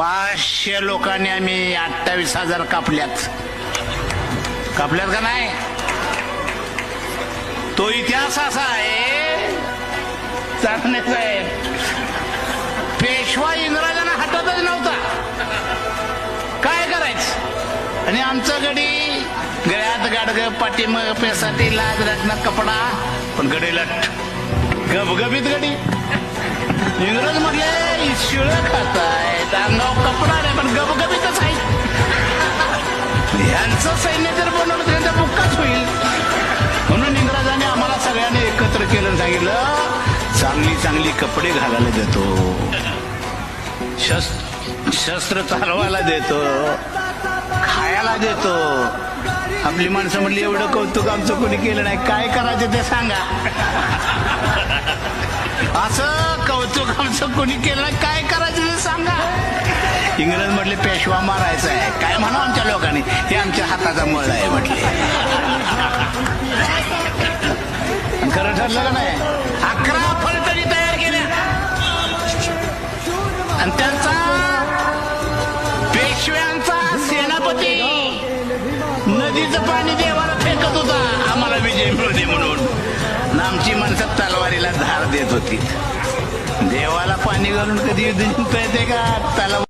500 लोकांनी आम्ही 28,000 कापल्यात का नाही? तो इतिहास असा आहे चांगले साहेब, पेशवा इंग्रजांना हटतच नव्हता, काय करायचं? आणि आमचं गडी गळ्यात गाडग, पाठीमाग पेसाठी लाज रत्न कपडा, पण गडी लठ गबगबीत गडी. इंग्रज म्हटले शिळ खाताय, अंगाव कपडा नाही पण गबगबीतच आहे. ह्यांचं सैन्य जर बनवलं तर त्यांचा बुक्काच होईल. म्हणून इंग्रजांनी आम्हाला सगळ्यांनी एकत्र केलं, सांगितलं चांगली चांगली कपडे घालायला देतो, शस्त्र चालवायला देतो, खायला देतो. आपली माणसं म्हणली एवढं कौतुक आमचं कोणी केलं नाही, काय करायचं ते सांगा. असं कौतुक आमचं कोणी केलं नाही, काय करायचं ते सांगा. इंग्रज म्हटले पेशवा मारायचा आहे, काय म्हणा आमच्या लोकांनी, हे आमच्या हाताचा मळ आहे म्हटले. खरं ठरलं का नाही? 11 फलटणी तयार केल्या आणि त्यांचा पेशव्यांचा सेनापती नदीचं पाणी देवाला फेकत होता, आम्हाला विजय मिळू दे म्हणून. आमची माणसं तलवारीला धार देत होती. देवाला पाणी घालून कधी युद्ध जिंकता येते का? तलवार